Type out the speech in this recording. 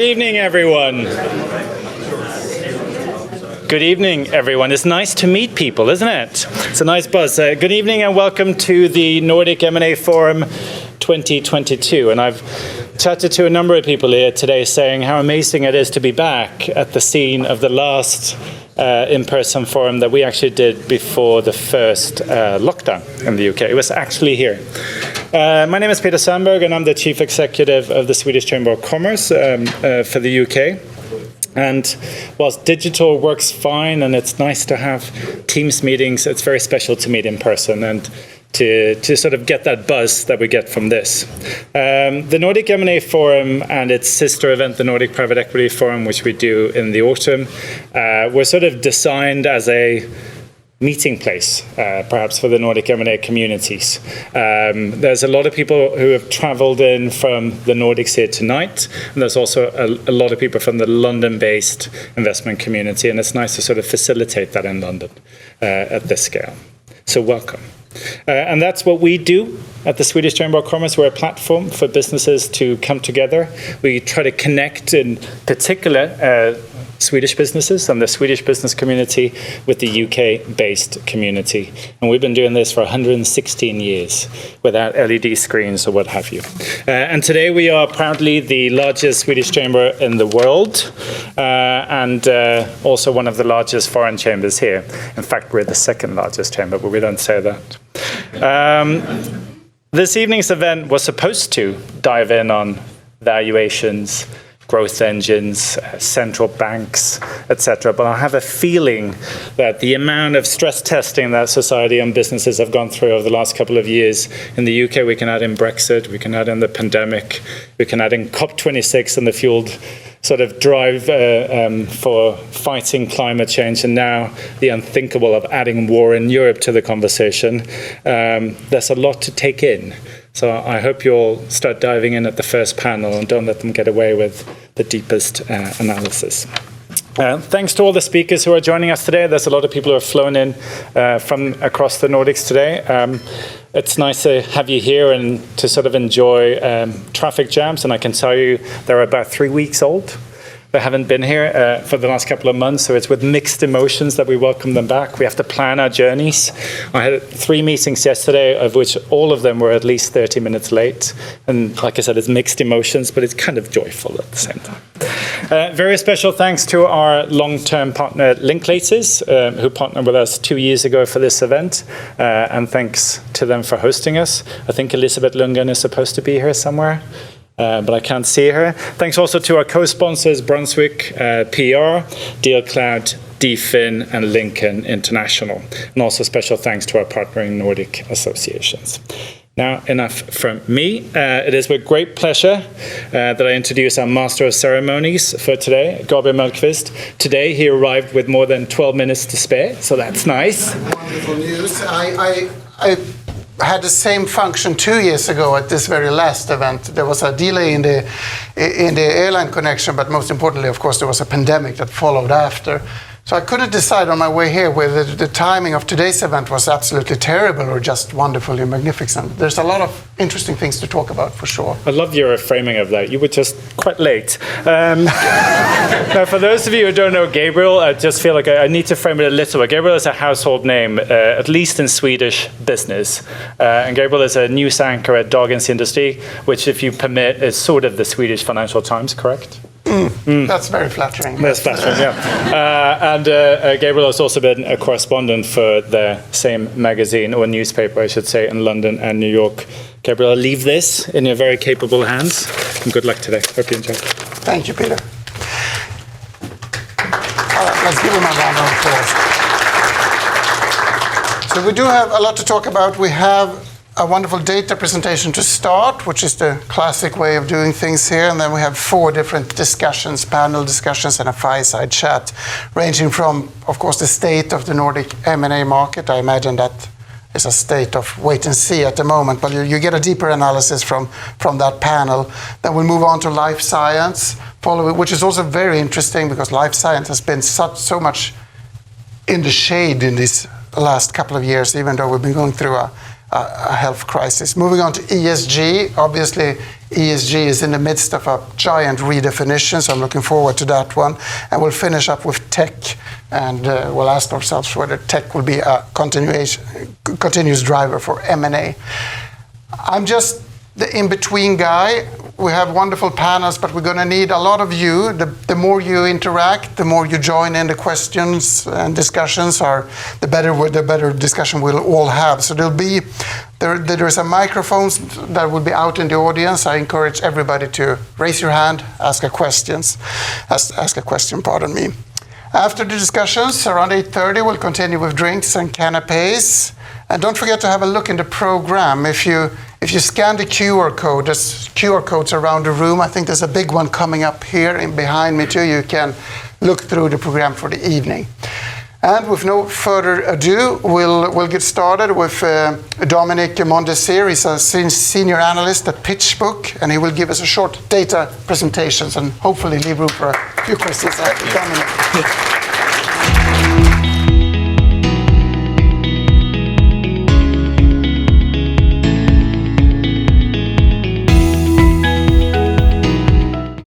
evening, everyone. Good evening, everyone. It's nice to meet people, isn't it? It's a nice buzz. Good evening and welcome to the Nordic M&A Forum 2022. And I've chatted to a number of people here today saying how amazing it is to be back at the scene of the last in-person forum that we actually did before the first lockdown in the UK. It was actually here. My name is Peter Sandberg, and I'm the Chief Executive of the Swedish Chamber of Commerce for the UK. And whilst digital works fine and it's nice to have Teams meetings, it's very special to meet in person and to sort of get that buzz that we get from this. The Nordic M&A Forum and its sister event, the Nordic Private Equity Forum, which we do in the autumn, were sort of designed as a meeting place, perhaps for the Nordic M&A communities. There's a lot of people who have traveled in from the Nordics here tonight, and there's also a lot of people from the London-based investment community, and it's nice to sort of facilitate that in London at this scale. So welcome. And that's what we do at the Swedish Chamber of Commerce. We're a platform for businesses to come together. We try to connect, in particular, Swedish businesses and the Swedish business community with the UK-based community. And we've been doing this for 116 years without LED screens or what have you. And today we are proudly the largest Swedish chamber in the world and also one of the largest foreign chambers here. In fact, we're the second largest chamber, but we don't say that. This evening's event was supposed to dive in on valuations, growth engines, central banks, etc. But I have a feeling that the amount of stress testing that society and businesses have gone through over the last couple of years, in the UK we can add in Brexit, we can add in the pandemic, we can add in COP26 and the fueled sort of drive for fighting climate change, and now the unthinkable of adding war in Europe to the conversation. There's a lot to take in. So I hope you'll start diving in at the first panel and don't let them get away with the deepest analysis. Thanks to all the speakers who are joining us today. There's a lot of people who have flown in from across the Nordics today. It's nice to have you here and to sort of enjoy traffic jams. And I can tell you they're about 3 weeks old. They haven't been here for the last couple of months, so it's with mixed emotions that we welcome them back. We have to plan our journeys. I had 3 meetings yesterday, of which all of them were at least 30 minutes late. And like I said, it's mixed emotions, but it's kind of joyful at the same time. Very special thanks to our long-term partner, Linklaters, who partnered with us 2 years ago for this event. And thanks to them for hosting us. I think Elisabeth Lundgren is supposed to be here somewhere. But I can't see her. Thanks also to our co-sponsors, Brunswick PR, DealCloud, DFIN, and Lincoln International. And also special thanks to our partnering Nordic associations. Now, enough from me. It is with great pleasure that I introduce our Master of Ceremonies for today, Gabriel Mellqvist. Today, he arrived with more than 12 minutes to spare, so that's nice. Wonderful news. I had the same function 2 years ago at this very last event. There was a delay in the airline connection, but most importantly, of course, there was a pandemic that followed after. So I couldn't decide on my way here whether the timing of today's event was absolutely terrible or just wonderfully magnificent. There's a lot of interesting things to talk about, for sure. I love your framing of that. You were just quite late. Now, for those of you who don't know Gabriel, I just feel like I need to frame it a little bit. Gabriel is a household name, at least in Swedish business. And Gabriel is a news anchor at Dagens industri, which, if you permit, is sort of the Swedish Financial Times, correct? That's very flattering. That's flattering, yeah. And Gabriel has also been a correspondent for the same magazine, or newspaper, I should say, in London and New York. Gabriel, I'll leave this in your very capable hands. And good luck today. Hope you enjoy. Thank you, Peter. All right, let's give him a round of applause. So we do have a lot to talk about. We have a wonderful data presentation to start, which is the classic way of doing things here. And then we have 4 different discussions, panel discussions, and a fireside chat, ranging from, of course, the state of the Nordic M&A market. I imagine that is a state of wait and see at the moment, but you get a deeper analysis from that panel. Then we'll move on to life science, which is also very interesting because life science has been so much in the shade in these last couple of years, even though we've been going through a a health crisis. Moving on to ESG, obviously ESG is in the midst of a giant redefinition, so I'm looking forward to that one. And we'll finish up with tech, and we'll ask ourselves whether tech will be a continuous driver for M&A. I'm just the in-between guy. We have wonderful panels, but we're going to need a lot of you. The more you interact, the more you join in the questions and discussions, the better discussion we'll all have. So there's a microphone that will be out in the audience. I encourage everybody to raise your hand, ask a question. Pardon me. After the discussions, around 8:30, we'll continue with drinks and canapes. And don't forget to have a look in the program. If you scan the QR code, there's QR codes around the room. I think there's a big one coming up here and behind me too. You can look through the program for the evening. And with no further ado, we'll get started with Dominic Mondesir. He's a senior analyst at PitchBook, and he will give us a short data presentation and hopefully leave room for a few questions after Dominic.